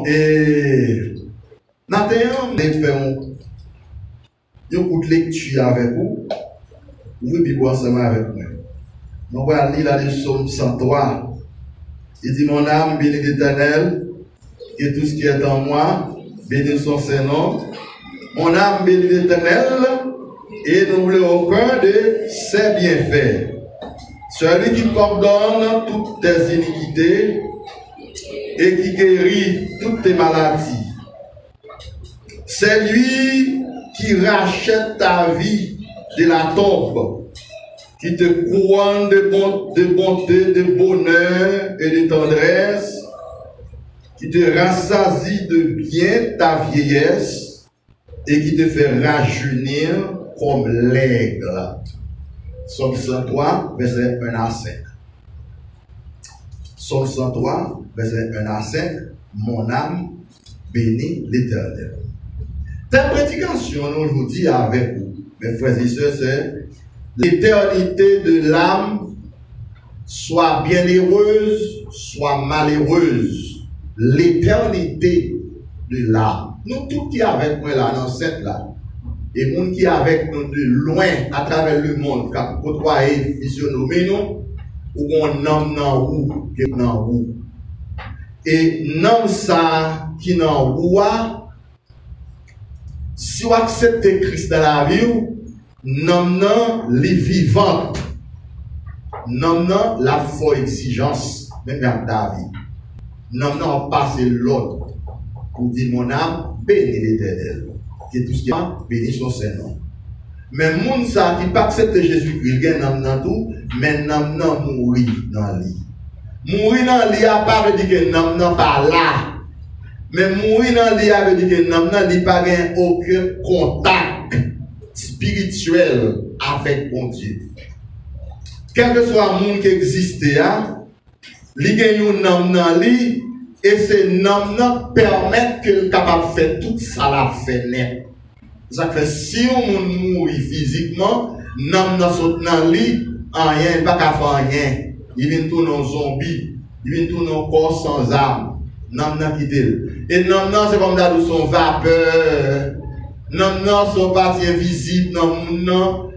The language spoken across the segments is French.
Bon, et maintenant, on va faire une courte lecture avec vous. Vous pouvez Bible ensemble avec moi. On va lire la Psaume 103. Il dit: mon âme bénit l'Éternel, et tout ce qui est en moi, bénit son Saint-Nom. Mon âme bénit l'Éternel, et n'oublie aucun de ses bienfaits. Celui qui pardonne toutes tes iniquités et qui guérit toutes tes maladies. C'est lui qui rachète ta vie de la tombe, qui te couronne de bonté, de bonheur et de tendresse, qui te rassasie de bien ta vieillesse et qui te fait rajeunir comme l'aigle. Psaume 103, verset 1 à 5. Psaume 103, verset 1 à 5. Mon âme bénit l'Éternel. Ta prédication aujourd'hui avec vous, mes frères et sœurs, c'est l'éternité de l'âme, soit bienheureuse, soit malheureuse. L'éternité de l'âme. Nous tous qui avec moi là, dans cette là, et les gens qui avec nous de loin, à travers le monde, qui ont côtoyé, fusionné, nous, ou on nomme dans où, qui dans où. Et nomme ça qui dans où, si vous acceptez Christ dans la vie, nomme les vivantes, nomme la foi exigence, même dans ta vie. Nomme passer l'autre, pour dire mon âme, bénis l'Éternel. Et tout ce qui a béni son Saint-Nom. Mais moun ça qui pas accepter Jésus-Christ, il y a un tout, mais nam nan mourir dans lui. Mourir dans lui a pas veut dire que nam nan pas là. Mais mourir dans lui a veut dire que nam nan li pas gain aucun contact spirituel avec mon Dieu. Quel que soit le monde qui existe, li gagne un nam nan li. Et ces noms permettent que capable de faire tout ça la fait net. Ça fait si on mourit physiquement, nom saute dans lit, rien, pas qu'à faire rien. Il vient tourner en zombie, il vient tourner en corps sans âme. Nom quitter. Et nom c'est comme dans son vapeur. Nom sont partie invisible, nom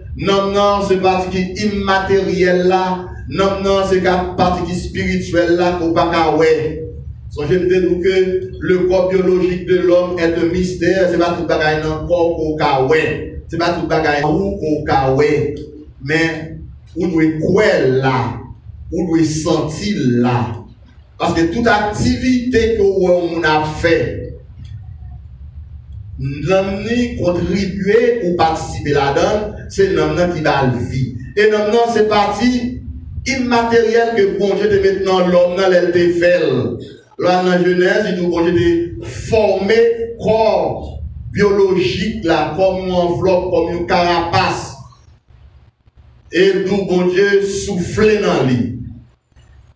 c'est partie qui immatérielle là. Non c'est partie qui spirituelle là qu'on pas qu'à ouais. Songez peut-être que le corps biologique de l'homme est un mystère, c'est pas tout bagaille dans le corps qu'on kawé, c'est pas tout bagaille où qu'on kawé, mais on doit croire là, on doit sentir là. Parce que toute activité que on a fait, l'homme contribuer ou participer là-dedans, c'est l'homme qui va le vie. Et l'homme c'est partie immatérielle que bon Dieu te met dans l'homme dans l'elle là, dans la Genèse, il nous de former corps biologique là, comme une enveloppe, comme une carapace. Et d'où bon Dieu souffler dans lui.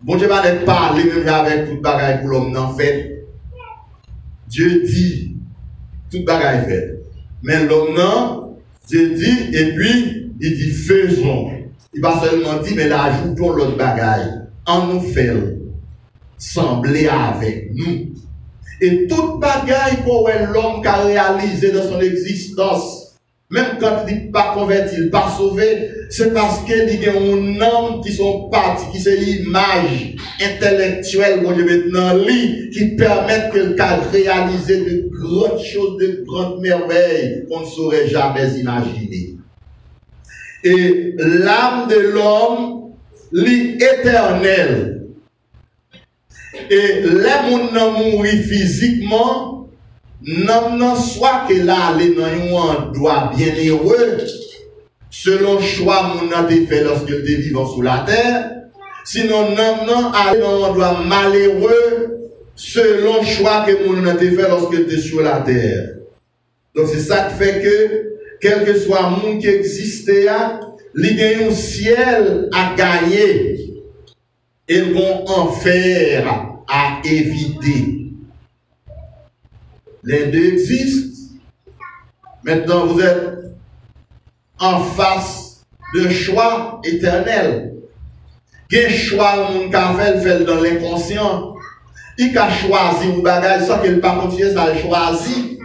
Bon Dieu va pas parler même avec tout bagaille pour l'homme en fait. Dieu dit tout bagaille fait. Mais l'homme non, Dieu dit et puis il dit faisons. Il va seulement dire mais là ajoutons l'autre bagaille. En nous fait. Sembler avec nous. Et toute bagaille que l'homme a réalisé dans son existence, même quand il n'est pas converti, il n'est pas sauvé, c'est parce qu'il y a un homme qui sont partis, qui c'est l'image intellectuelle qui permettent qu'il a réalisé de grandes choses, de grandes merveilles qu'on ne saurait jamais imaginer. Et l'âme de l'homme, l'éternel. Et les gens mourir physiquement, non soit que là, les gens doivent bien heureux, selon le choix que nous avons fait lorsque nous vivons sur la terre. Sinon, non, on doit malheureux, selon le choix que nous avons fait lorsque nous sommes sur la terre. Donc c'est ça qui fait que, quel que soit le monde qui existe, il y a un ciel à gagner. Et vont en faire à éviter. Les deux existent. Maintenant, vous êtes en face de choix éternel. Quel choix on fait dans l'inconscient? il a choisi un bagage sans qu'il pas continuer, ça a choisi.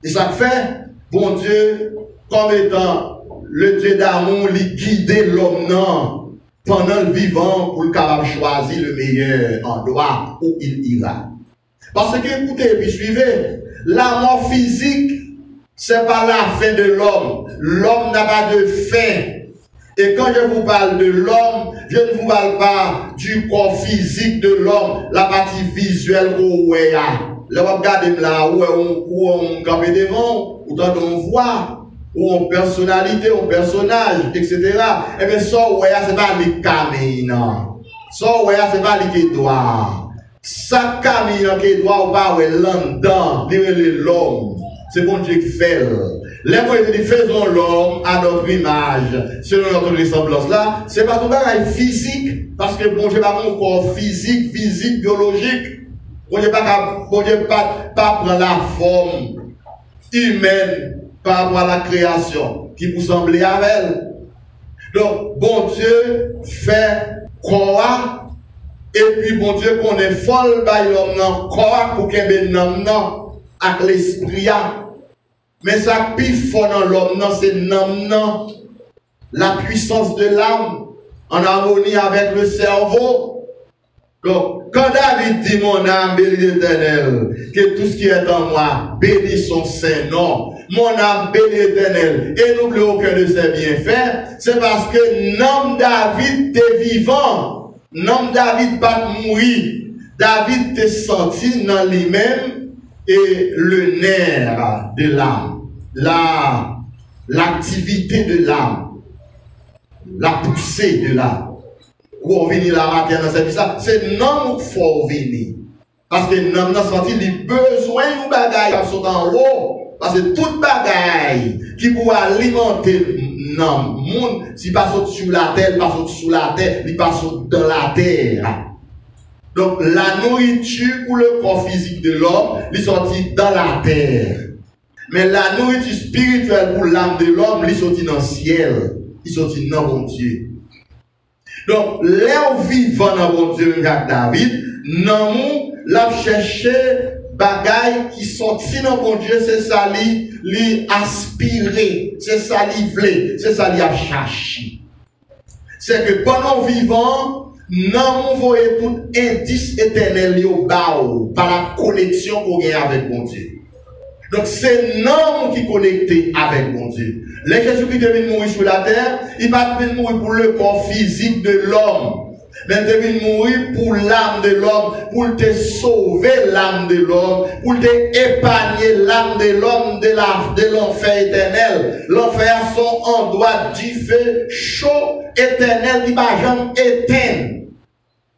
Et ça fait, bon Dieu, comme étant le Dieu d'amour, il guide l'homme pendant le vivant pour le capable choisir le meilleur endroit où il ira. Parce que, écoutez, et puis suivez, la mort physique, c'est pas la fin de l'homme. L'homme n'a pas de fin. Et quand je vous parle de l'homme, je ne vous parle pas du corps physique de l'homme, la partie visuelle où on est là. Là, vous regardez là, où on campe devant, où on voit, où on personnalité, on personnage, etc. Et bien, ça, c'est pas les caméras. Ça, c'est pas les doigts. Ça, caméra qui doit ou pas, l'endant, l'homme. C'est bon Dieu qui fait. Les moyens de faisons l'homme à notre image, selon notre ressemblance là, c'est pas tout bagage physique, parce que bon Dieu pas mon corps physique, biologique. Bon Dieu pas prendre la forme humaine par rapport à la création, qui vous semble à elle. Donc, bon Dieu fait quoi, et puis bon Dieu qu'on est folle par l'homme, quoi pour qu'il y ait un homme avec l'esprit. Mais ça qui fort dans l'homme, c'est la puissance de l'âme en harmonie avec le cerveau. Donc, quand David dit mon âme bénit l'Éternel, que tout ce qui est en moi bénit son saint nom. Mon âme bénit l'Éternel et n'oublie aucun de ses bienfaits, c'est parce que nom David est vivant. Nom David pas mourir. David t'est senti dans lui-même et le nerf de l'âme. L'activité de l'âme, la poussée de l'âme. Où on vient la matin dans cette vie-là, c'est non qu'il faut venir. Parce que l'homme n'a senti les besoins de bagaille qui sont en haut. Parce que toute bagaille qui pourra alimenter l'homme, si pas sur la terre, pas sous la terre, il passe dans la terre. Donc la nourriture pour le corps physique de l'homme, il sortit dans la terre. Mais la nourriture spirituelle pour l'âme de l'homme, il sortit dans le ciel. Il sortit dans mon Dieu. Donc, l'air vivant dans mon Dieu, Jacques David, non, l'a cherché bagaille qui sortit dans mon Dieu, c'est ça li aspirer, c'est ça li vle, c'est ça li a cherché. C'est que pendant vivant, non, on voit tout indice éternel au bas par la connexion qu'on a avec mon Dieu. Donc c'est l'homme qui est connecté avec mon Dieu. Les Jésus-Christ est venu mourir sur la terre, il va venir mourir pour le corps physique de l'homme. Mais il est venu mourir pour l'âme de l'homme, pour te sauver l'âme de l'homme, pour te épargner l'âme de l'homme de l'enfer éternel. L'enfer a son endroit du feu chaud éternel qui va jamais éteindre.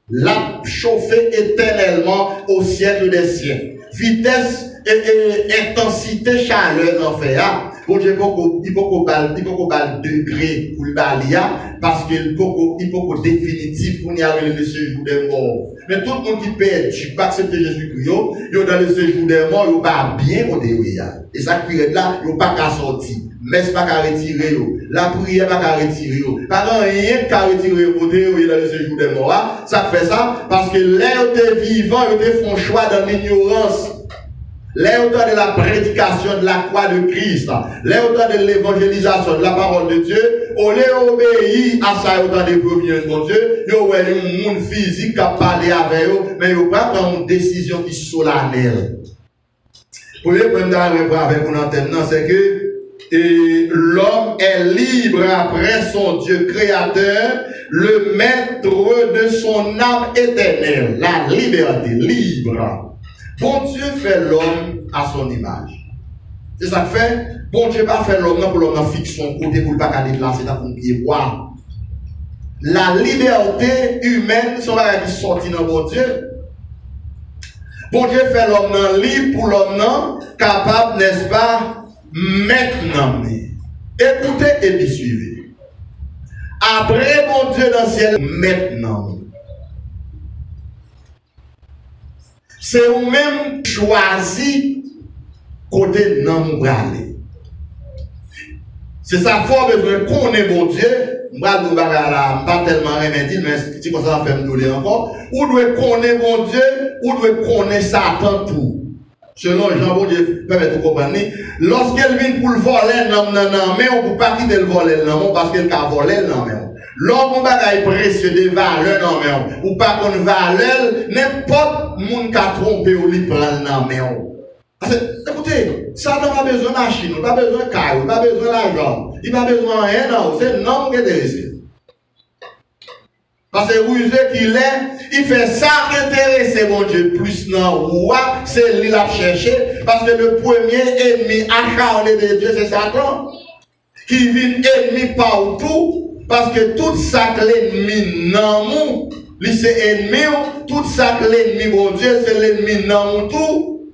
L'a chauffer éternellement au siècle des siècles. Vitesse et intensité chaleur l'enfer. Bon Dieu, il faut qu'on balle degré pour le balia parce qu'il faut définitif pour y aller le séjour des morts. Mais tout le monde qui perd, tu pas accepter Jésus-Christ, il dans le séjour des morts, il pas bien au dehors. Et ça prière là, il pas qu'à sortir. Mais c'est pas qu'à retirer. La prière pas qu'à retirer. Pas rien qu'à retirer au dehors dans le séjour des morts. Ça fait ça parce que l'air était vivant, ils te font choix dans l'ignorance. L'auteur de la prédication de la croix de Christ, l'auteur de l'évangélisation de la parole de Dieu, on les obéit à ça autant de premiers de mon Dieu, il y a un monde physique qui a parlé avec eux, mais il n'y a pas une décision qui est solennelle. Pour le premier point avec mon antenne, c'est que l'homme est libre après son Dieu créateur, le maître de son âme éternelle, la liberté, libre. Bon Dieu fait l'homme à son image. C'est ça que fait. Bon Dieu pas fait l'homme pour l'homme fixe son côté pour ne pas garder là, c'est à pour pied boire. La liberté humaine, c'est ce qui sortit dans bon Dieu. Bon Dieu fait l'homme libre pour l'homme capable, n'est-ce pas, maintenant. Écoutez et puis suivez. Après bon Dieu dans le ciel, maintenant. C'est vous-même choisi côté non aller. C'est ça, faut besoin qu'on est bon Dieu. Pas tellement remédier, mais si ça fait me donner encore. Ou doit qu'on est bon Dieu ou doit connaître Satan tout. Selon Jean, bon Dieu, permet de comprendre. Lorsqu'elle vient pour le voler, non, mais on ne peut pas quitter le voler, non, parce qu'elle a volé, non, mais l'homme, on va précieux des valeurs, non, mais ou pas qu'on valeur, n'importe monde qui a trompé ou lui prend, non, mais écoutez, Satan n'a pas besoin de machine, il n'a pas besoin de caille, il n'a pas besoin d'argent, il n'a pas besoin de rien, non, c'est non qui est intéressé. Parce que rusé qu'il est, il fait ça intéresser mon Dieu plus non roi, c'est lui l'a cherché, parce que le premier ennemi acharné de Dieu c'est Satan, qui vient ennemi partout, parce que tout ça que l'ennemi non mou, lui c'est ennemi, tout ça que l'ennemi mon Dieu c'est l'ennemi non mou tout,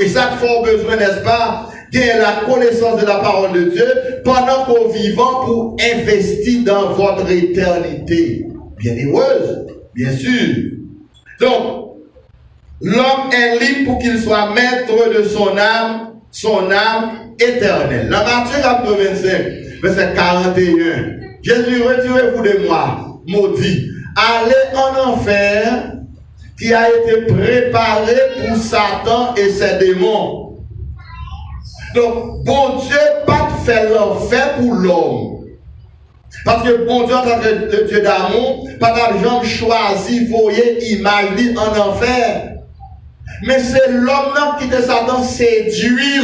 et ça qu'il faut besoin n'est-ce pas, gagner la connaissance de la parole de Dieu pendant qu'on vivant pour investir dans votre éternité. Bien heureuse, bien sûr. Donc, l'homme est libre pour qu'il soit maître de son âme éternelle. Dans Matthieu chapitre 25, verset 41, Jésus, retirez-vous de moi, maudit, allez en enfer qui a été préparé pour Satan et ses démons. Donc, bon Dieu, pas de faire l'enfer pour l'homme. Parce que bon Dieu, en tant que Dieu d'amour, pas d'argent choisi, voyez, imagine en enfer. Mais c'est l'homme qui te Satan séduit.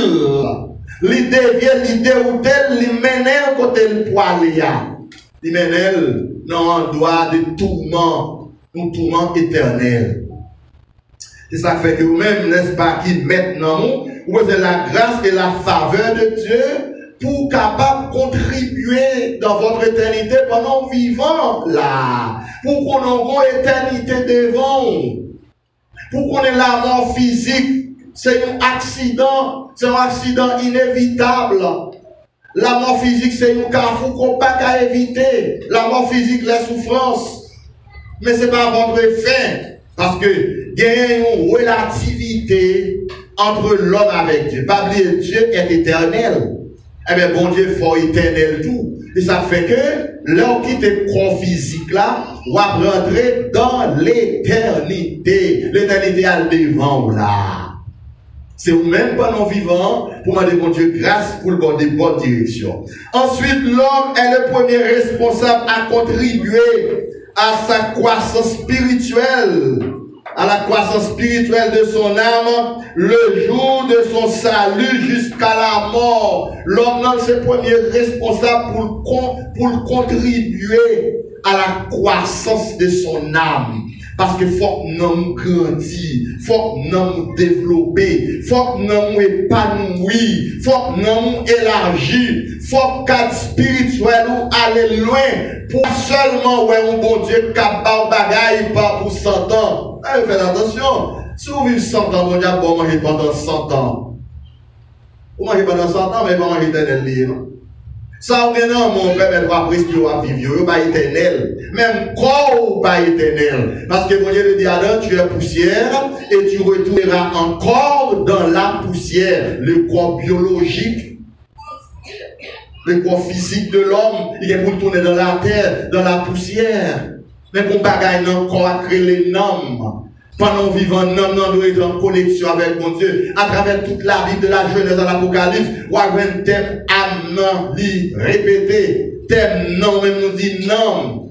L'idée vient, l'idée ou tel, il mène côté le poil. Il mène dans un doigt de tourment, un tourment éternel. C'est ça fait que vous-même, n'est-ce pas, qui maintenant, vous avez la grâce et la faveur de Dieu pour capable contribuer dans votre éternité pendant vivant là. Pour qu'on ait une éternité devant. Pour qu'on ait la mort physique. C'est un accident inévitable. La mort physique, c'est un carrefour qu'on n'a pas qu'à éviter. La mort physique, la souffrance. Mais ce n'est pas votre fin. Parce que il y a une relativité entre l'homme avec Dieu. Pas oublier, Dieu est éternel. Eh bien, bon Dieu, il faut éternel tout. Et ça fait que, l'homme qui est corps physique là, va rentrer dans l'éternité. L'éternité à devant là. C'est vous-même pendant vivant pour demander bon Dieu grâce pour le bon des bonnes directions. Ensuite, l'homme est le premier responsable à contribuer à sa croissance spirituelle. À la croissance spirituelle de son âme, le jour de son salut jusqu'à la mort. L'homme c'est le premier responsable pour contribuer à la croissance de son âme. Parce que faut que nous grandir, faut que nous développer, faut que nous épanouir, faut que nous élargir, faut que cadre spirituel ou aller loin pour seulement ouais un bon Dieu capable bagaille pas pour 100 ans. Faites attention, si vous vivez 100 ans, bon Dieu bon manger pendant 100 ans. Vous mangez pendant 100 ans, mais pas manger éternel non. Ça, non, mon père, va presque vivre, pas éternel. Même corps, pas éternel. Parce que mon Dieu dit Adam, tu es poussière, et tu retourneras encore dans la poussière. Le corps biologique, le corps physique de l'homme, il est pour tourner dans la terre, dans la poussière. Mais pour bagaille, non, corps à créer les noms. Pendant vivant, non, doit être en connexion avec mon Dieu. À travers toute la Bible de la Genèse à l'Apocalypse, ou un thème âme, non, dit répété. Thème non, même nous dit non.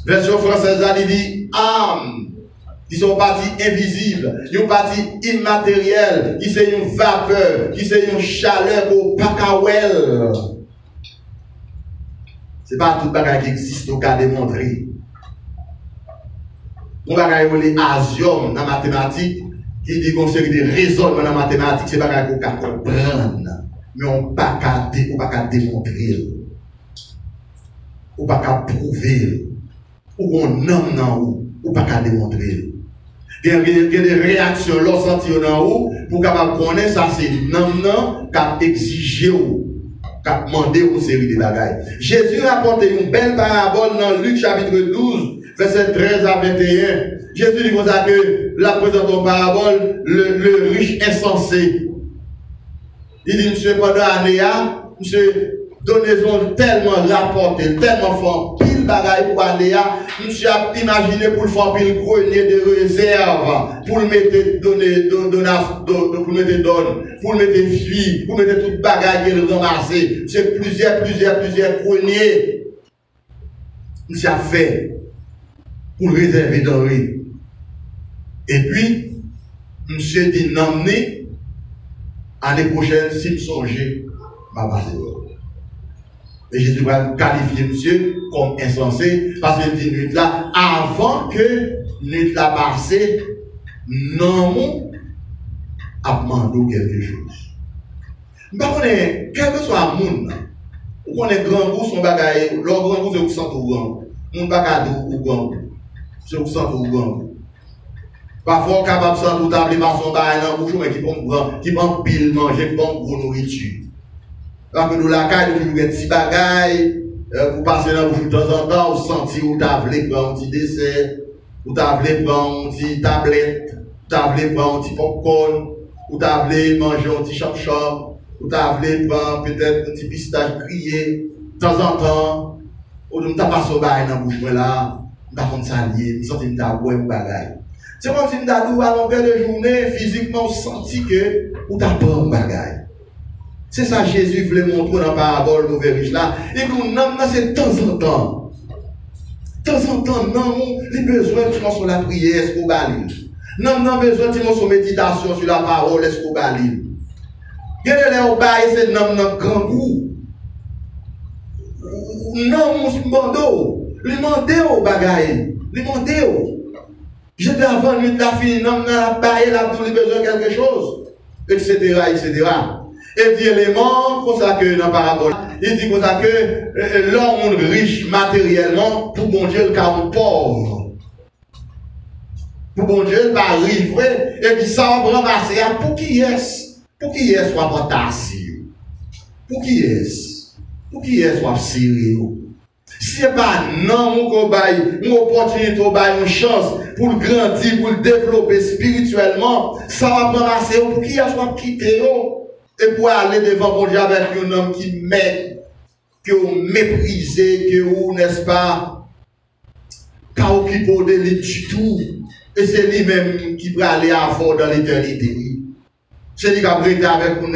Version française, elle dit âme. Qui sont parties invisibles, une partie immatérielle, qui c'est une vapeur, qui c'est une chaleur au pacawel. C'est pas tout bagage qui existe au cas démontré. On va regarder les asiom dans la mathématique, qui dit qu'on série de raisonnements dans la mathématique, c'est pas qu'on peut comprendre, mais on ne peut pas démontrer, on ne peut pas prouver, ou on nomme dans où, on ne peut pas démontrer. Il y a des réactions, l'on senti dans où, pour capable connaître ça, c'est nomme qui a exigé ou, qui a demandé une série de bagailles. Jésus rapporte une belle parabole dans Luc chapitre 12, verset 13 à 21, Jésus dit comme ça que la présente en parabole, le riche insensé. Il dit, monsieur, pendant l'année, monsieur, donnaison tellement rapporté, tellement fort, pile bagaille pour aller à, monsieur a imaginé pour le faire un grenier de réserve, pour le mettre pour le mettre pour le mettre filles, pour le mettre toute bagaille qu'il a ramassé. C'est plusieurs greniers. Monsieur a fait pour le réserver denrées. Et puis, monsieur dit non, l'année prochaine, si me songez, ma base. Et Jésus va qualifier monsieur comme insensé parce qu'il dit nuit là, avant que nuit là passé, non, a demandé quelque chose. Mais quel que soit le monde, ou qu'on est grand goût, son bagaille, leur grand goût, c'est au centre ou grand. Mon bagage ou grand goût, c'est au centre ou grand goût. Parfois, capable de s'en douter par son bagage dans le bouchon, mais qui prend pile manger, qui prend gros nourriture. Quand nous la caille, nous avons des petits bagailles, pour passer dans le bouche de temps en temps, ou sentir où tu as voulu prendre un petit dessert, ou tu as voulu prendre un petit tablette, ou tu as voulu prendre un petit popcorn, ou tu as voulu manger un petit chop-chop, ou tu as voulu prendre peut-être un petit pistache grillé, de temps en temps, ou tu as passé au bail dans le bouche là, tu as fait salier, tu sens que tu as boire un bagaille. C'est comme si tu as dit à longueur de journée, physiquement, senti que tu as pas un bagaille. C'est ça que Jésus voulait montrer dans la parabole de riche là. Et nous, c'est de temps en temps. De temps en temps, non, les besoins qui sont sur la prière, est-ce qu'on balise. Non, besoin qui sont sur la méditation, sur la parole, est-ce qu'on balise. Regardez les bails, c'est non, grand goût. Non, mon bando. Les mandés au bagaille. Les mandés au. J'étais avant nuit de la fille, non, la baille, la besoin de quelque chose. Etc. Et dit élément, comme ça que dans la parabole, il dit comme ça que l'homme riche matériellement, pour bon Dieu, le cas pauvre. Pour bon Dieu, il va livrer, et puis ça va ramasser. Pour qui est-ce? Pour qui est-ce soit potassium? Pour qui est-ce? Pour qui est-ce soit sérieux? Si ce n'est pas non, mon cobaye, une opportunité, une chance pour le grandir, pour le développer spirituellement, ça va ramasser pour qui est-ce soit quitter. Et pour aller devant mon Dieu avec un homme qui met, que vous méprisez, que vous, n'est-ce pas, qu'à occuper de lui du tout. Et c'est lui-même qui peut aller à fond dans l'éternité. C'est lui qui a prêté avec vous,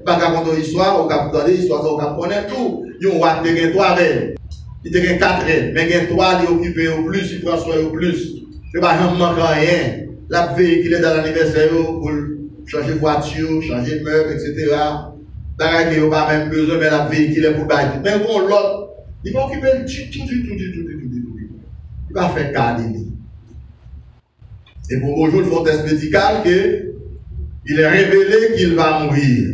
pas qu'à conter l'histoire, ou qu'à conter l'histoire, ou qu'à connaître tout. Il y a un 3 reines. Il y a 4 reines. Mais il y a 3 qui occupent au plus, il prend soin au plus. Il n'y a pas rien. La véhicule est dans l'anniversaire pour changer de voiture, changer de meuble, etc. D'ailleurs, il n'y a pas même besoin, mais la véhicule est pour bailler. Mais bon, l'autre, il va occuper du tout. Il va faire garder. Et pour bonjour, il faut un test médical qu'il est révélé qu'il va mourir.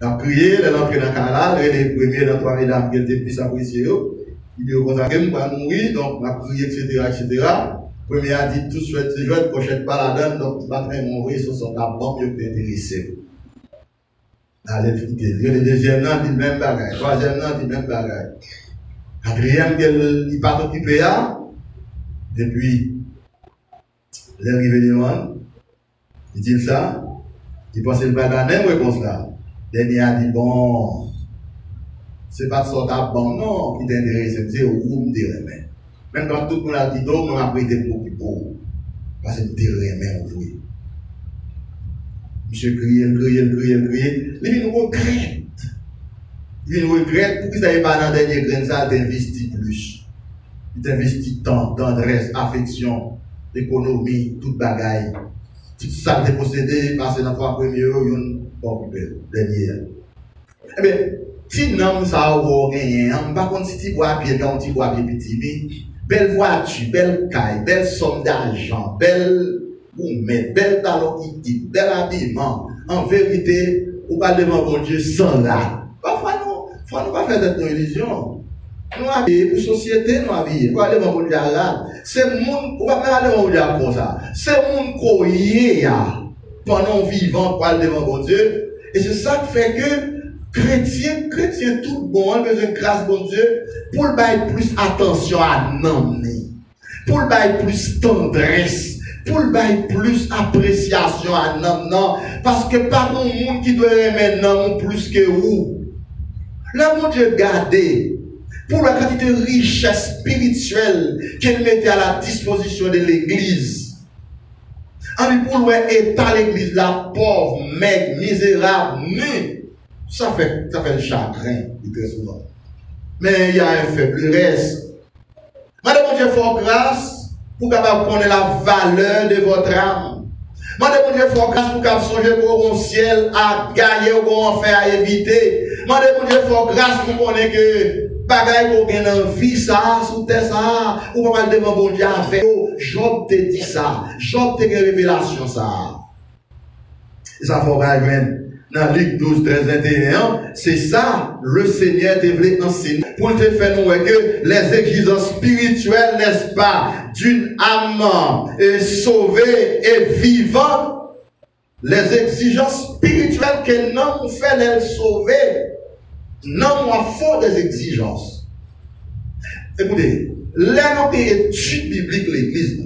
Il a prié, il est entré dans le canal, il est le premier dans 3 mesdames qui étaient plus appréciées. Il dit au contraire, il va mourir, donc il a prié, etc. Le premier a dit tout de suite, je ne pochette pas la donne, donc tu vas très mourir sur son bombe, il peut intéressé. Le deuxième an, il dit même bagaille. Le troisième an, il dit même bagaille. Quatrième, il n'est pas occupé là. Depuis, il est arrivé devant. Il dit ça. Il pense qu'il va dans la même réponse là. Le dernier a dit bon, c'est pas de sorte à bon, non, qui t'intéresse, c'est où me dirait. Même quand tout le monde a dit non, on a pris des mots qui pour. Parce que me dirait, mais on jouait. Monsieur criait. Il nous regrette. Il nous regrette pour qu'il n'aille pas dans le dernier grain, ça d'investir plus. Il t'investit temps, tendresse, affection, économie, toute bagaille. Tout ça que tu possédé, passer dans 3 premiers euros, il y a un dernier. Eh bien, si non, ça va rien. Par contre, si tu vois bien, quand tu vois bien petit, belle voiture, belle caille, belle somme d'argent, belle gourmet, belle talon qui bel habillement. En vérité, on va devant mon Dieu sans là. Parfois, non, il ne faut pas faire de illusion. Nous habillons pour la société, nous habillons. On va aller devant mon Dieu là. C'est le monde, on va pas aller devant mon Dieu comme ça. C'est le monde qui est pendant vivant pour aller devant mon Dieu. Et c'est ça qui fait que chrétien tout bon, on a besoin de grâce bon Dieu pour le bail plus attention à nommer, pour le bail plus tendresse, pour le bail plus appréciation à non, parce que pas mon monde qui doit aimer non plus que vous. Là, mon Dieu, gardez. pour la quantité de richesse spirituelle qu'elle mettait à la disposition de l'église. Pour l'état l'église, la pauvre, maigre, misérable, nue, ça fait le chagrin, très souvent. Mais il y a un faiblesse. Madame Dieu, fort grâce pour capable connaître la valeur de votre âme. Madame Dieu, fort grâce pour capable songer au ciel à gagner ou au enfer à éviter. Madame Dieu, fort grâce pour connaître que bagaille pour gagner dans vie ça, sous terre ça, ou pas mal devant bon Dieu à faire. Job te dit ça. Job te dit révélation ça. Ça faut pas joindre. Dans Luc 12, 13, 21, c'est ça, le Seigneur te voulait enseigner pour te faire nous que les exigences spirituelles, n'est-ce pas, d'une âme sauvée et vivante, les exigences spirituelles que l'homme fait d'elle sauver, non, moi, faut des exigences. Écoutez, là, nous études bibliques l'église.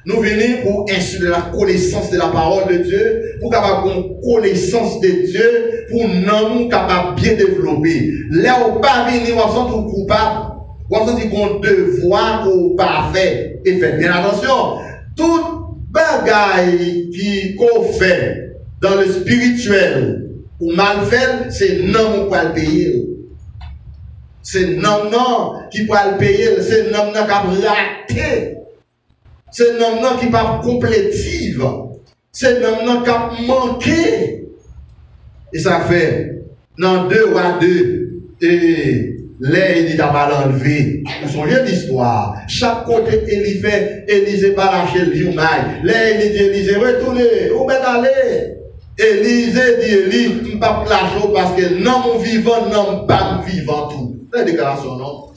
Nous venons pour insuler la connaissance de la parole de Dieu, pour avoir une connaissance de Dieu, pour nous capables bien développer. Là, on ne pas venir, on sent coupable, on sent qu'on devoir ou pas faire. Et faites bien attention, toute bagaille qu'on fait dans le spirituel ou mal fait, c'est non pour le payer. C'est non qui peut le payer, c'est non qui a raté. C'est un homme qui va complétive. C'est un homme qui a manqué. Et ça fait, dans 2 à 2, et là, il dit qu'il va l'enlever. Vous songez l'histoire. Chaque côté, il fait, Élisée va lâcher le jumaï. Là, il dit, Élisée, retournez, où est allé? Élisée dit, Élie, je ne peux pas lâcher parce que non, mon vivant, non, pas vivant tout. C'est la déclaration, non?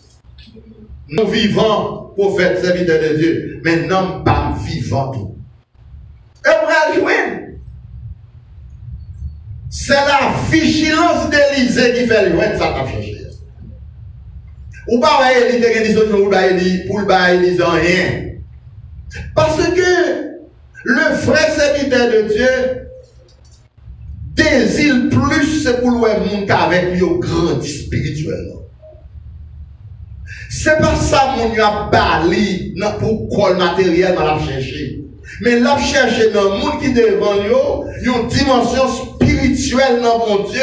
Nous vivons, prophète, serviteur de Dieu, mais non pas vivant tout. Et on va jouer. C'est la vigilance d'Élisée qui fait le ça t'a cherché. Ou pas Élie te dit ou pas Élie pour le bas Élie rien. Parce que le vrai serviteur de Dieu désire plus c'est pour le monde qu'avec lui au grand spirituellement. C'est pas ça mon a bali pour col matériel dans la chercher. Mais la chercher dans le monde qui devant yo, une dimension spirituelle dans mon Dieu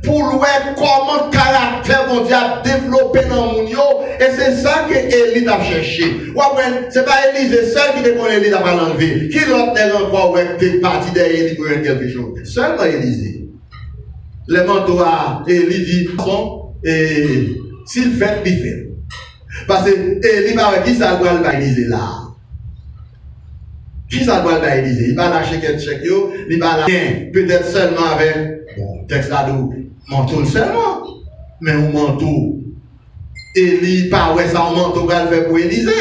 pour voir comment caractère mon Dieu a développé dans mon yo et c'est ça que Élie a cherché. C'est pas Élisée seul qui te connaît Élie a pas l'enlever. Qui l'autre n'est encore ouais t'es parti derrière Élie pour quelque chose. Seulement Élisée. Le manteau à Élie dit et s'il fait, il fait. Parce que Élie va qui ça doit le Élisée là. Qui ça doit le Élisée? Il va lâcher quelques chèques, il va lâcher peut-être seulement avec bon texte là d'où manteau seulement, mais un manteau. Élie pas ouais ça un manteau va le faire pour Élisée.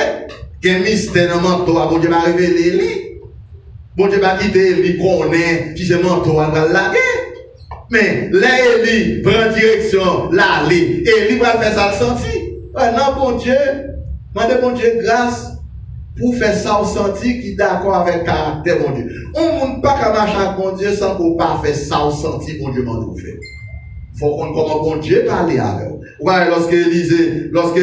Quel mystère dans manteau à bon Dieu va révéler Élie. Bon Dieu va quitter Élie connaît qui c'est manteau va le laguer. Mais là Élie prend direction là Élie va faire ça le senti. Non, bon Dieu, demandez bon Dieu grâce pour faire ça au senti qui est d'accord avec le caractère bon Dieu. On ne peut pas marcher avec bon Dieu sans qu'on pas faire ça au senti bon Dieu m'a fait. Il faut qu'on comment bon Dieu parler avec vous. Ouais, lorsque Élisée, lorsque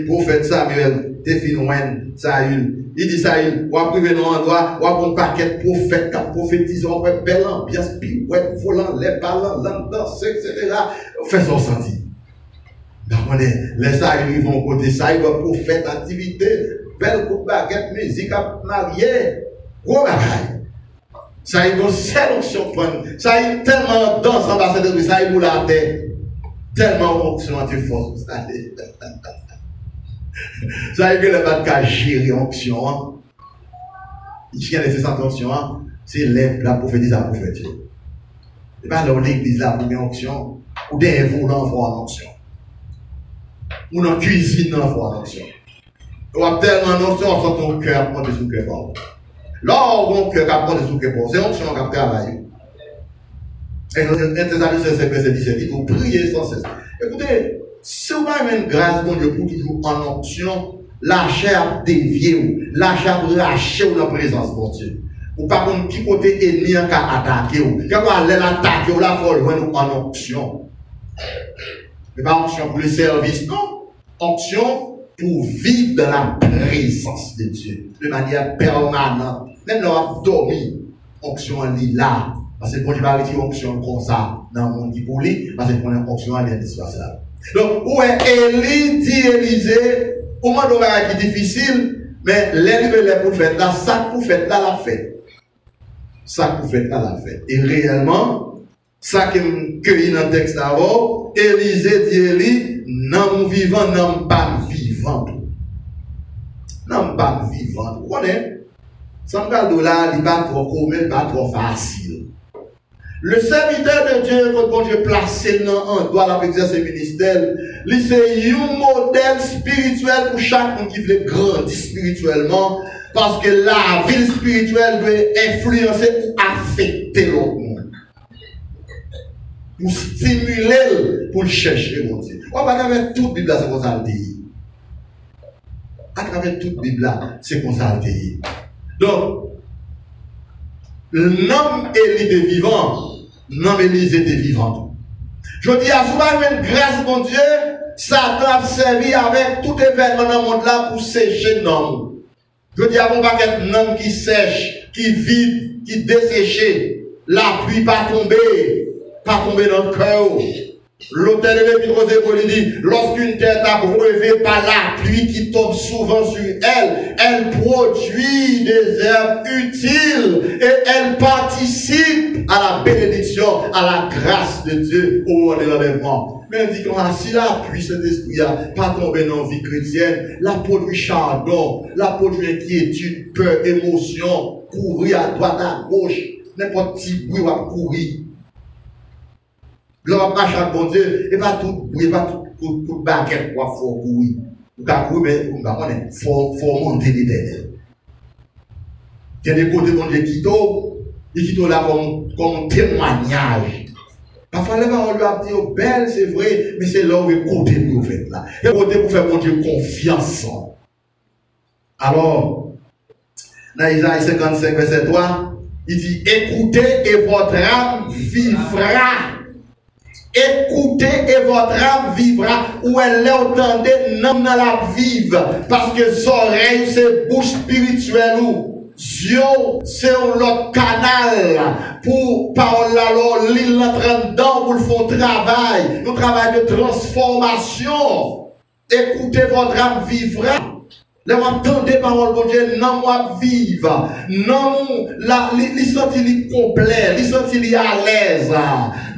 prophète Samuel, Téphinouen, Saül, il dit Saül, ou à priver dans l'endroit, ou à un paquet de prophètes qui prophétisent, on peut bel ambiance, puis ouais, volant, les ballons, l'ambiance, etc. Fait ça au senti. Donc, les ça, ils vont côté ça, ils vont pour faire activité, belle coupe baguette, musique à marier, gros bagaille. Ça, ils vont seule option prendre. Ça, ils tellement danse ambassadeur de ça, ils vont la tête. Tellement option anti-force. Ça, ils veulent pas de gérer option. Il y a des options, c'est la prophétie à la prophétie. Et pas dans l'église, la première option, ou des volants pour une option. Ou dans la cuisine, dans la option. On a tellement d'options, on sent ton cœur prendre des souquets forts. Là, on a cœur prend des souquets forts. C'est une option qu'on travaille. Et notre amis, c'est verset 17, il faut prier sans cesse. Écoutez, si vous avez une grâce, mon Dieu, pour toujours en option, la chair déviée, la chair lâchée dans la présence de Dieu. Ou par contre, qui côté ennemi qui a attaqué, quand on allait l'attaquer, la folle, en option. Mais pas onction pour le service, non. Onction pour vivre dans la présence de Dieu, de manière permanente. Même là, on dormi, onction en lit là. Parce que bon Dieu va retirer onction comme ça dans le monde qui pour lui, parce que pour une onction en lien dispensable. Donc, où est Élie dit Élisée, au moment où il est difficile, mais l'élève pour faire là, ça pour faire là, la fête. Ça pour faire là, la fête. Et réellement, ça qui me cueillit dans le texte d'abord, Élisée dit Élie, non vivant, non pas vivant. Non pas vivant. Vous connaissez? Ça me parle de là, il n'est pas trop commun, pas trop facile. Le serviteur de Dieu, quand bon Dieu placé dans doit la exercer le ministère, c'est un modèle spirituel pour chaque monde qui veut grandir spirituellement, parce que la vie spirituelle doit influencer ou affecter l'autre monde. Pour stimuler, pour chercher mon Dieu. On va à travers toute Bible, c'est comme ça le dit. À travers toute Bible, c'est comme ça le dit. Donc, l'homme Élie était vivant, l'homme Élisée était vivant. Je dis à souvent, une grâce, mon Dieu, Satan a servi avec tout événement dans le monde là pour sécher l'homme. Je dis à mon paquet l'homme qui sèche, qui vide, qui desséche, la pluie pas tomber dans le cœur. L'autel de l'Épître dit, lorsqu'une terre est brevetée par la pluie qui tombe souvent sur elle, elle produit des herbes utiles et elle participe à la bénédiction, à la grâce de Dieu au moment de l'enlèvement. Mais elle dit que si la pluie, cet esprit n'a pas tombé dans la vie chrétienne, la produit chardon, la produit inquiétude, peur, émotion, courir à droite, à gauche, n'importe qui bruit va courir. L'homme marche à bon Dieu, et pas tout, et pas tout baguette pour faire courir. Ou qu'à courir, mais faut monter l'éternel. Il y a des côtés dont Dieu quitte, il quitte là comme témoignage. Parfois, les paroles lui a dit, oh, belle, c'est vrai, mais c'est là où il côté pour faire là. Il y a côté pour faire bon Dieu confiance. Alors, dans Isaïe 55, verset 3, il dit, écoutez et votre âme vivra. Écoutez et votre âme vivra. Où elle est entendée, non dans la vive. Parce que les oreilles, c'est bouche spirituelle. Yeux, c'est l'autre canal. Pour parler alors, l'île entre dedans pour le fond travail. Un travail de transformation. Écoutez votre âme vivra. Là, vous entendez parole de Dieu, non, moi, vive. Non, il senti complet, il senti à l'aise.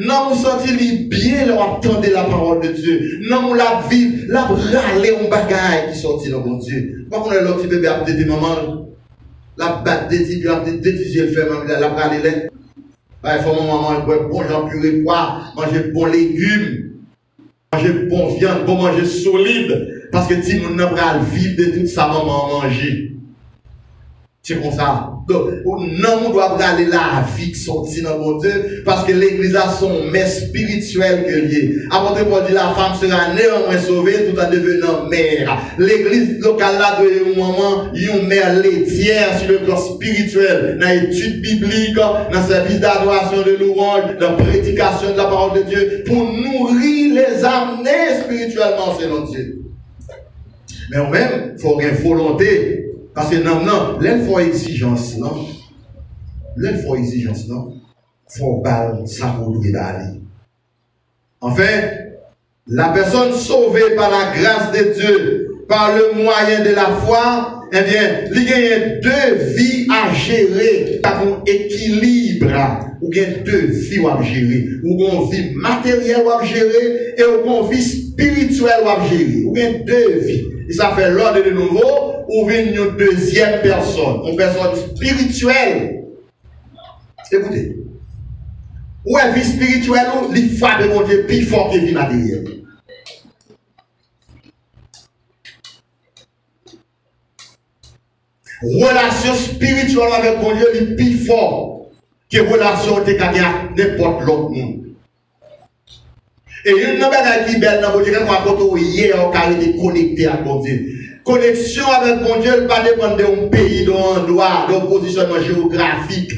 Non, vous senti bien, là, vous entendez la parole de Dieu. Non, la vive, la râler un bagaille qui sortit dans mon Dieu. Pas qu'on a l'autre petit bébé à des mamans, la batte des petits, la décision le fait, la râler là. Il faut maman manger bon genre purée poids, manger bon légumes, manger bon viande, bon manger solide. Parce que si nous n'avons pas vivre de tout ça, maman manger. C'est comme ça. Donc, non, on doit regarder la vie qui sortit dans mon Dieu. Parce que l'église a son mère spirituelle que lié. Apôtre Paul dit la femme sera néanmoins sauvée tout en devenant mère. L'église locale là doit un moment, une mère laitière sur le plan spirituel. Dans l'étude biblique, dans le service d'adoration de louange, dans la prédication de la parole de Dieu, pour nourrir les amener spirituellement selon Dieu. Mais en même, il faut une volonté. Parce que non, il faut exigence, non? Il faut exigence, non? Il faut parler, ça pour lui d'aller. Enfin, la personne sauvée par la grâce de Dieu, par le moyen de la foi, eh bien, il y a deux vies à gérer, par un équilibre. Ou bien deux vies à gérer. Ou une vie matérielle à gérer et une vie spirituelle à gérer. Ou bien deux vies. Et ça fait l'ordre de nouveau, ou bien une deuxième personne, une personne spirituelle. Écoutez. Ou une vie spirituelle, il faut de mon Dieu plus fort que la vie matérielle. Relation spirituelle avec mon Dieu, il est plus fort que relation avec n'importe l'autre monde. Et une chose qui est belle dans mon Dieu, quand on a hier, on a été connecté à mon Dieu. Connexion avec mon Dieu, pas dépendre d'un pays, d'un endroit, d'un positionnement géographique.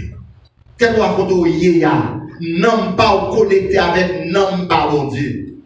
Quand on a hier, non pas connecté avec non pas mon Dieu.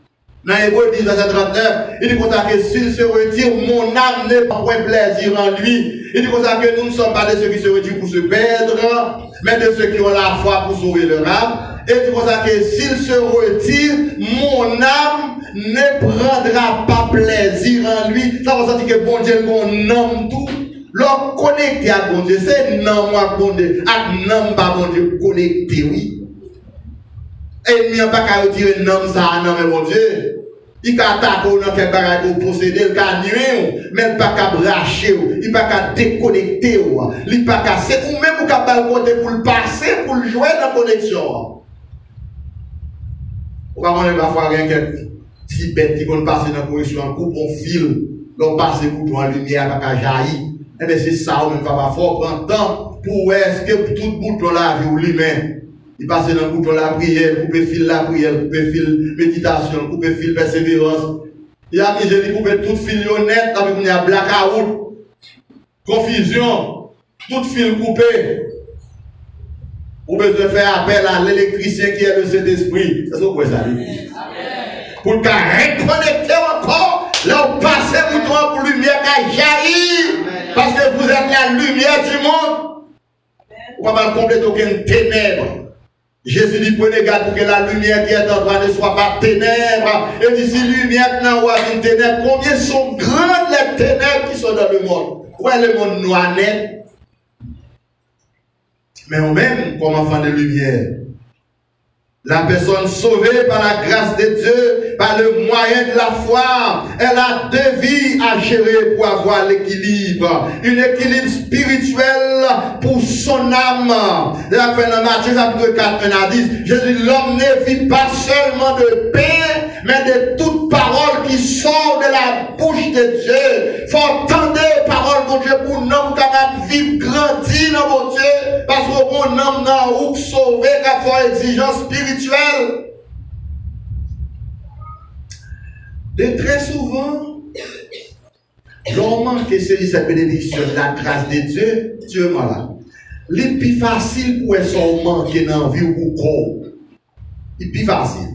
Dans Hébreux 10, verset 39, il dit comme ça que s'il se retire, mon âme n'est pas point plaisir en lui. Il dit comme ça que nous ne sommes pas de ceux qui se retirent pour se perdre, mais de ceux qui ont la foi pour sauver leur âme. Et il dit comme ça que s'il se retire, mon âme ne prendra pas plaisir en lui. Ça veut dire que bon Dieu, mon âme tout, l'homme connecté à bon Dieu, c'est non moi bon Dieu, à non pas bon Dieu connecté, oui. Et il n'y a pas qu'à retirer non ça, non mais bon Dieu. Il peut attaquer dans quel bagage pour posséder, il peut nuire, mais il ne peut pas bracher, il ne peut pas déconnecter, il ne peut pas casser, ou même il peut pas côté pour le passer, pour le jouer dans la connexion. On va voir parfois rien que petit bête qui vont passer dans la connexion, on coupe un fil, on passe pour en lumière, pas jaillir. Eh bien c'est ça, on ne va pas fort prendre temps pour est-ce que tout bouton la vie ou l'humain. Il passe dans le bouton la prière, couper fil la prière, couper fil méditation, couper fil persévérance. Il y a mis, je dis, couper tout fil honnête, avec il y a blackout, confusion, tout fil coupé. Vous besoin faire appel à l'électricien qui est le Saint-Esprit. C'est ce que vous savez. Pour reconnecter encore, là où passez bouton pour lumière qui jaillit, parce que vous êtes la lumière du monde. On va pas compléter aucune ténèbre. Jésus dit, prenez garde pour que la lumière qui est en toi ne soit pas ténèbres. Et d'ici lumière n'a pas une ténèbre. Combien sont grandes les ténèbres qui sont dans le monde? Où est le monde noir net? Mais on même, comme enfant de lumière, la personne sauvée par la grâce de Dieu, par le moyen de la foi, elle a deux vies à gérer pour avoir l'équilibre. Un équilibre spirituel pour son âme. La fin de Matthieu chapitre 4, 1 à 10, Jésus, l'homme ne vit pas seulement de pain, mais de toute parole qui sort de la bouche de Dieu. Faut entendre les paroles de Dieu pour nous capables de vivre, grandir dans mon Dieu, parce que mon homme n'a pas sauvé qu'à faire exigence spirituelle. De très souvent, l'on manque de cette bénédiction de la grâce de Dieu, Dieu est malade. Le plus facile pour être manqué dans la vie ou corps. Le plus facile.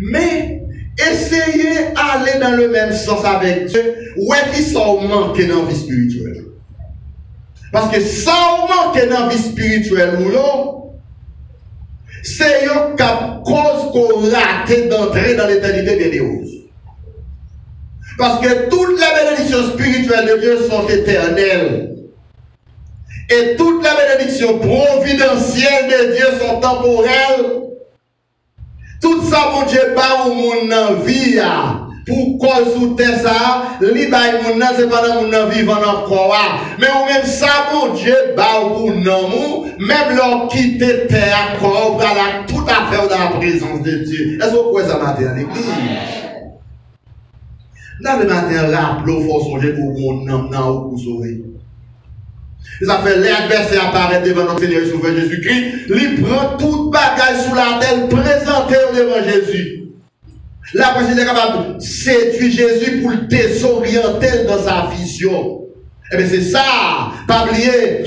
Mais, essayez d'aller dans le même sens avec Dieu, où est-ce qu'ils sont manqués dans la vie spirituelle. Parce que ça manque dans la vie spirituelle, c'est une cause qu'on rate d'entrer dans l'éternité bienheureuse. Parce que toutes les bénédictions spirituelles de Dieu sont éternelles. Et toutes les bénédictions providentielles de Dieu sont temporelles. Tout ça, mon Dieu, pas au monde dans la vie. Pour cause sous terre ça, l'ibay moun nan c'est pas dans moun nan vivant encore. Mais ou même ça, mon Dieu, bah ou non mou, même leur quitter terre encore, voilà tout à fait dans la présence de Dieu. Est-ce que vous pouvez ça matin à l'église? Dans le matin, rappelez faut songer pour mon nom nan ou pour sauver. Ça fait l'adversaire apparaît devant notre Seigneur et Sauveur Jésus-Christ, il prend toute bagaille sous la terre, présentée devant Jésus. La personne est capable de séduire Jésus pour le désorienter dans sa vision. Et bien c'est ça, pas oublier,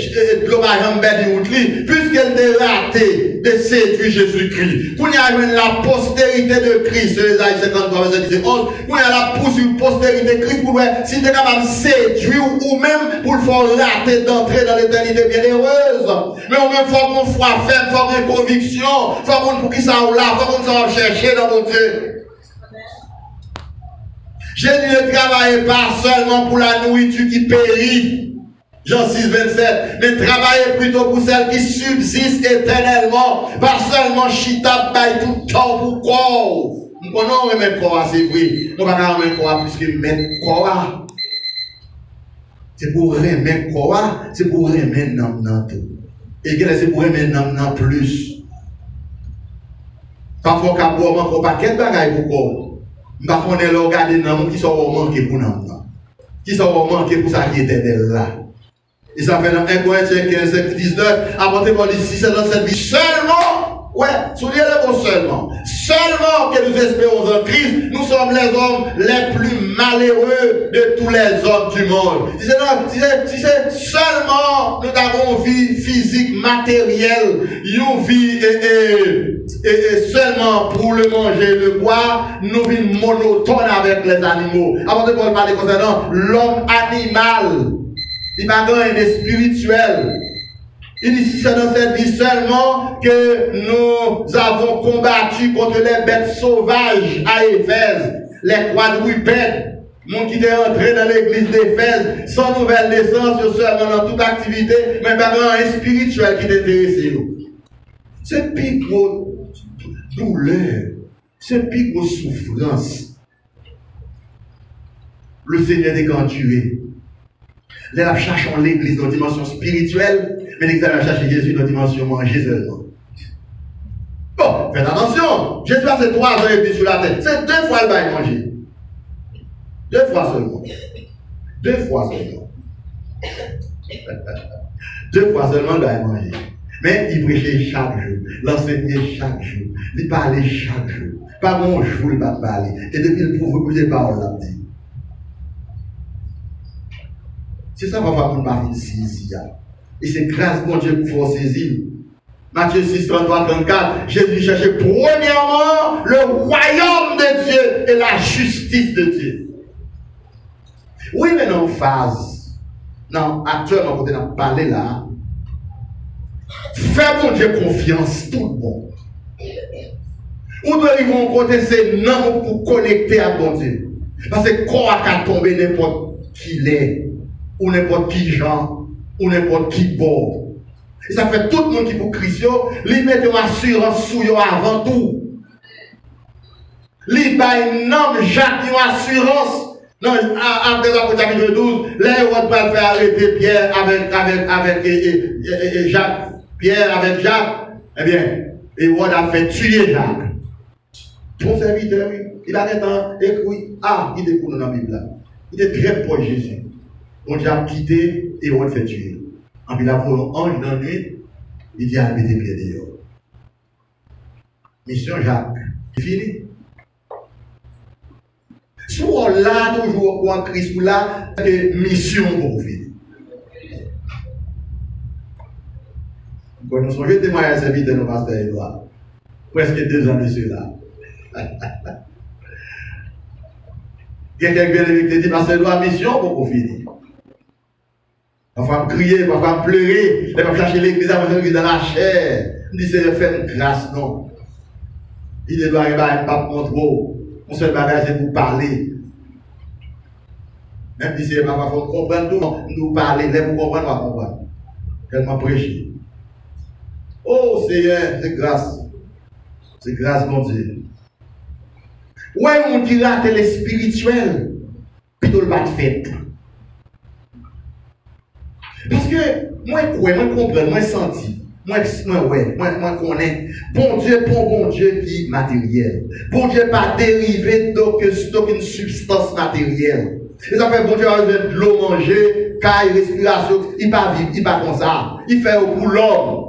puisqu'elle est ratée de séduire Jésus-Christ. Pour y avoir la postérité de Christ, Isaïe 53, verset 11, pour y avoir la postérité de Christ, pour si tu es capable de séduire ou même pour le faire rater d'entrer dans l'éternité bienheureuse. Mais au même faut qu'on soit ferme, faut qu'on ait une conviction, faut qu'on pour qui ça ou là, faut qu'on s'en chercher dans mon Dieu. Jésus ne travaille pas seulement pour la nourriture qui périt, Jean 6, 27, mais travaille plutôt pour celle qui subsiste éternellement, pas seulement chita by tout temps pour corps. Nous connaissons remettre corps, c'est vrai. Nous ne pouvons pas remettre corps plus que mettre corps. C'est pour remettre corps, c'est pour remettre non tout. Et c'est pour remettre non plus. Parfois, quand on a un paquet de bagailles pour corps. Par contre, on regarde les noms qui sont manqués pour nous. Qui sont manqués pour ça qui était là. Et ça fait dans 1 Corinthiens 15, 19, apportez pour ici, c'est dans cette vie. Seulement, ouais, soulignez le mot seulement. Seulement que nous espérons en Christ, nous sommes les hommes les plus malheureux de tous les hommes du monde. Si c'est seulement nous avons une vie physique matérielle, une vie seulement pour le manger, le boire, nous vivons monotone avec les animaux. Avant de parler concernant l'homme animal, il n'a rien de spirituel. Il dit, c'est dans cette vie seulement que nous avons combattu contre les bêtes sauvages à Éphèse, les quadrupèdes. Mon qui est entré dans l'église d'Éphèse sans nouvelle naissance, seulement dans toute activité, mais pas un spirituel qui t'intéresse. C'est pire pour douleur, c'est pire pour souffrance. Le Seigneur est quand tu es. Là, nous cherchons l'église dans la dimension spirituelle, mais l'église va chercher Jésus dans la dimension manger seulement. Bon, faites attention. Jésus a fait 3 ans et demi sur la terre. C'est 2 fois le bail manger. 2 fois seulement. 2 fois seulement. 2 fois seulement il doit manger. Mais il prêchait chaque jour, l'enseignait chaque jour, il parlait chaque jour. Pas mon jour, il va parler. Et depuis le pauvre, vous avez parole là dit. C'est ça qu'on va faire pour ma fille ici. Et c'est grâce mon Dieu pour faire saisir. Matthieu 6, 33, 34, Jésus cherchait premièrement le royaume de Dieu et la justice de Dieu. Oui, mais non, phase. Non, actuellement, quand on a parlé là, fais mon Dieu confiance, tout le monde. Où doit-ils côté c'est non pour connecter à mon Dieu. Parce que quand on a tombé n'importe qui l'est, ou n'importe qui genre, ou n'importe qui bon. Et ça fait tout le monde qui pour Christ, lui met une assurance sur eux avant tout. Lui baille nomme Jacques une assurance. Non, en 2 chapitre 12, là, on va faire arrêter Pierre avec Jacques. Pierre avec Jacques, eh bien, et on a fait tuer Jacques. Ton serviteur, il a écrit, il découvre dans la Bible. Il était très proche de Jésus. On a quitté et on a fait tuer. En il a vu un ange dans la nuit, il dit à mettre pieds dehors. Mission Jacques, c'est fini. Soit là, toujours, en Christ, ou là, c'est mission pour vous. Quand nous sommes témoignés à servir nos pasteurs Edouard, presque 2 ans de cela. Il y a quelqu'un qui dit, pasteur Edouard, mission pour vous finir. Parfois me crier, parfois me pleurer, parfois chercher l'église avant l'église dans la chair. Il dit, c'est de faire une grâce, non. Il doit arriver à un pape contre vous. Mon seul bagage, c'est pour parler. Même si c'est pas pour comprendre, nous parler, pour comprendre, on va comprendre. Tellement prêcher. Oh Seigneur, c'est grâce. C'est grâce, mon Dieu. Ouais, on dira que les spirituels, plutôt le pas de fête. Parce que moi, moi, comprends, moi, senti. Moi, connais. Bon Dieu qui est matériel. Bon Dieu pas dérivé d'aucune substance matérielle. Et ça fait bon Dieu a besoin de l'eau manger, caille, respiration. Il pas vivre, il pas comme ça. Il fait pour l'homme.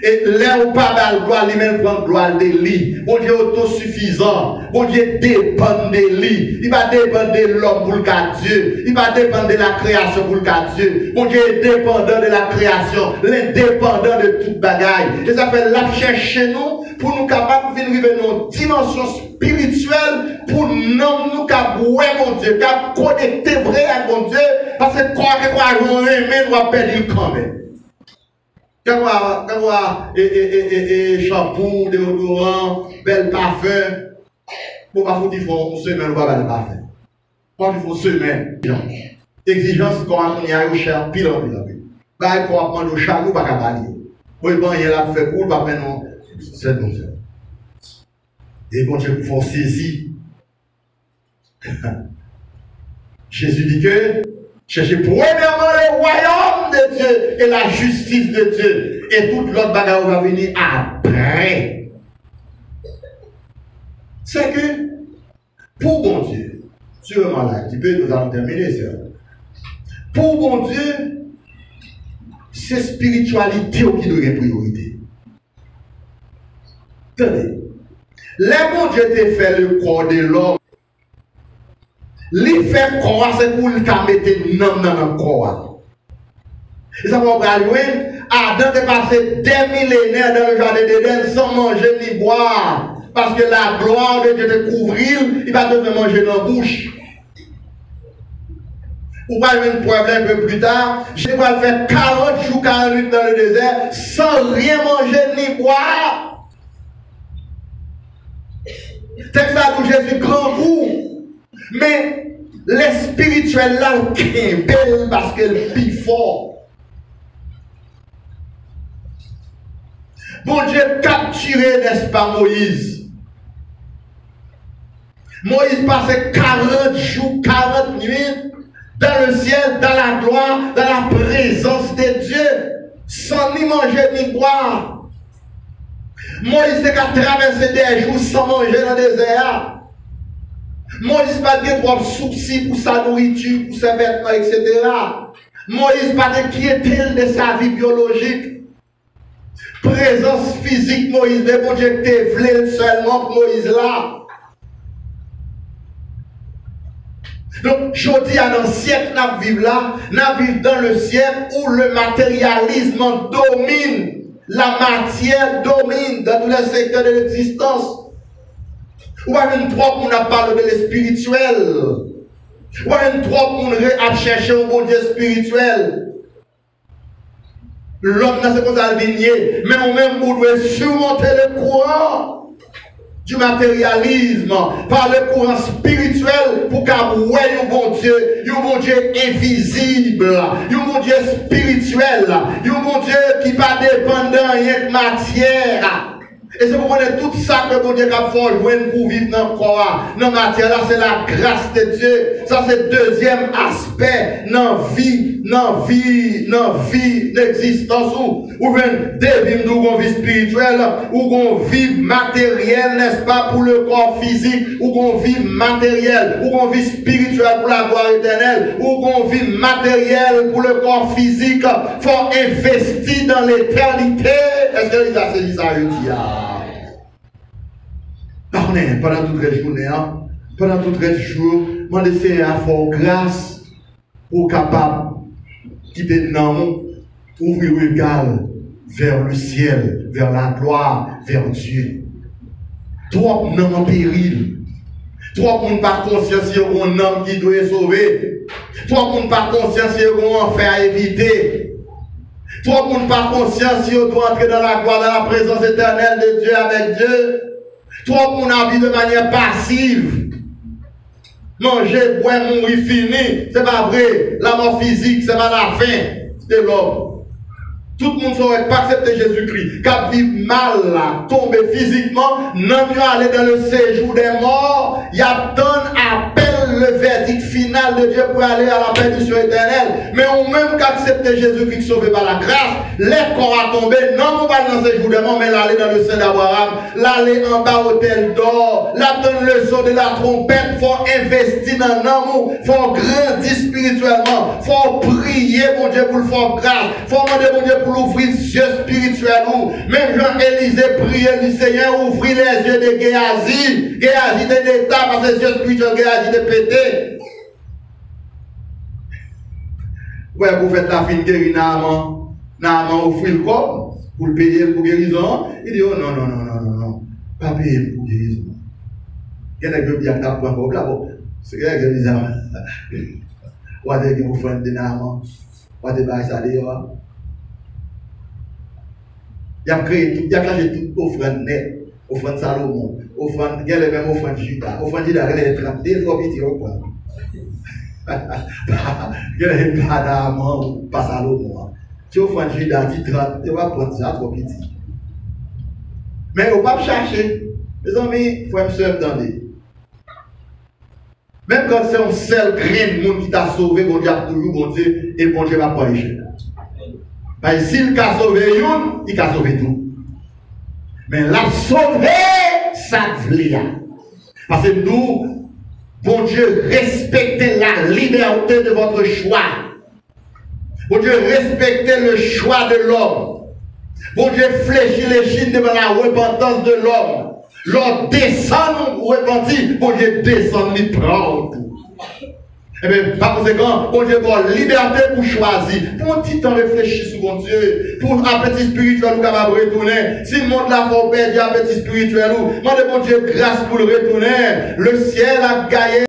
Et là où pas de gloire, lui-même prend gloire de lui. Bon Dieu est autosuffisant. Bon Dieu dépend de lui. Il va dépendre de l'homme pour le cas de Dieu. Il va dépendre de la création pour le cas de Dieu. Bon Dieu est dépendant de la création. L'indépendant de toute bagaille. Et ça fait la chercher nous pour nous capables de vivre dans une dimension spirituelle pour nous capables mon Dieu, capables connecter vrai à mon Dieu. Parce que quoi on aime, nous va perdre quand même. Quand on a shampoo, déodorant, bel parfum, pour pas faut qu'il faut une semaine ou pas bel parfum. Quand il faut semaine, exigence quand on y a au cher, pile en pile. Bah, pour apprendre au chat, ou pas qu'à parler. Pour le il a fait pour, pas maintenant, c'est bon. Et bon Dieu, faut saisir. Jésus dit que cherchez premièrement le royaume de Dieu et la justice de Dieu. Et toute l'autre bagarre va venir après. C'est que, pour bon Dieu, sûrement là, tu peux nous allons terminer ça. Pour bon Dieu, c'est spiritualité qui doit être priorité. Tenez, le bon Dieu t'a fait le corps de l'homme. Li fait quoi, c'est pour le mettre nom dans le corps. Et ça va graduer. Adam est passé des millénaires dans le jardin d'Éden sans manger ni boire. Parce que la gloire de Dieu te couvrir, il va devoir manger dans la bouche. Ou pas un problème un peu plus tard, je vais faire 40 jours, 40 minutes dans le désert sans rien manger ni boire. C'est ça que Jésus grand goût. Mais les spirituels là, ils belle parce qu'elle est plus fort. Bon Dieu capturé, n'est-ce pas, Moïse? Moïse passait 40 jours, 40 nuits dans le ciel, dans la gloire, dans la présence de Dieu, sans ni manger ni boire. Moïse n'a qu'à traverser des jours sans manger dans le désert. Moïse n'a pas de trop soucis pour sa nourriture, pour ses vêtements, etc. Moïse n'a pas d'inquiétude de sa vie biologique. Présence physique, Moïse, mais bon Dieu, t'es vlé seulement pour Moïse là. Donc, je dis à dans le siècle, nous vivons là, nous vivons dans le siècle où le matérialisme domine, la matière domine dans tous les secteurs de l'existence. Ou à une trop qu'on a parlé de l'espirituel. Ou à une trop qu'on a cherché un bon Dieu spirituel. L'homme n'a pas besoin de vigner, mais on même on doit surmonter le courant du matérialisme par le courant spirituel pour qu'on voie un bon Dieu invisible, un bon Dieu spirituel, un bon Dieu qui n'est pas dépendant rien de matière. Et c'est pour qu'on ait tout ça que bon Dieu a fait pour vivre dans le corps. Dans la matière, là, c'est la grâce de Dieu. Ça, c'est le deuxième aspect dans la vie, l'existence ou bien des vies ou vie spirituelle, ou vie matérielle, n'est-ce pas, pour le corps physique, ou vie matérielle, ou vie spirituelle pour la gloire éternelle, ou vie matérielle pour le corps physique. Il faut investir dans l'éternité. Est-ce que ça c'est ça, je dis? Pendant toute la journée, pendant tout le jour, je vais essayer à faire grâce pour capable quitter le nom, ouvrir le regard vers le ciel, vers la gloire, vers Dieu. Trop non en péril. Trop monde pas conscience qu'il y a un homme qui doit être sauvé. Trop monde pas conscience qu'il y a un enfer à éviter. Trop monde pas conscience qu'il doit entrer dans la gloire, dans la présence éternelle de Dieu avec Dieu. Trop monde a vie de manière passive. Manger, boire, mourir, fini. C'est pas vrai. La mort physique, c'est pas la fin de l'homme. Tout le monde ne saurait pas accepter Jésus-Christ. Quand vivre mal, là, tomber physiquement, non mieux aller dans le séjour des morts, il y a donne appel le verdict final de Dieu pour aller à la perdition éternelle. Mais on même qu'accepter Jésus-Christ sauvé par la grâce, les corps à tomber, non, on va dans le séjour des morts, mais l'aller dans le sein d'Abraham, l'aller en bas au tel d'or, la donne le son de la trompette, il faut investir dans l'amour, il faut grandir spirituellement, il faut prier, mon Dieu, pour le faire grâce, il faut demander, mon Dieu, pour l'ouvrir les yeux spirituels. Même Jean-Élisée priait du Seigneur, ouvrir les yeux de Géasi. Géasi de l'État, parce que les yeux spirituels, Géasi de pété. Ouais, vous faites la fin guérir Naaman offrir le corps pour le payer pour guérison. Il dit, oh non, non, non, non, non, non, pas payer pour guérison. Il y a des gens qui ont un point là, c'est vrai que c'est bizarre. Ou est-ce que vous faites de Naaman? Ou est-ce que vous faites ça? Il a créé tout, il a classé toute offrande nette, offrande Salomon, offrande, il y a les mêmes offrandes Judas. Offrande Judas, elle est 30 fois petit au point. Il y a les pas d'amant, pas Salomon. Tu offrandes Judas, dit 30, tu vas prendre ça trop petit. Mais on ne va pas chercher. Mes amis, il faut me entender. Même quand c'est un seul grain de monde qui t'a sauvé, bon Dieu a toujours bon Dieu, et bon Dieu va pas échouer. Parce que s'il a sauvé une, il a sauvé tout. Mais la sauver, ça voulait. Parce que nous, bon Dieu, respectez la liberté de votre choix. Bon Dieu, respectez le choix de l'homme. Bon Dieu, fléchit les chines devant la repentance de l'homme. L'on descend, ou repentit, bon Dieu descend, il prend tout. Eh bien, par conséquent, bon Dieu donne liberté pour choisir. Pour un petit temps réfléchir sur mon Dieu, pour un appétit spirituel ou capable de retourner. Si le monde l'a fait perdre l'appétit spirituel ou, demandez bon Dieu grâce pour le retourner. Le ciel a gagné.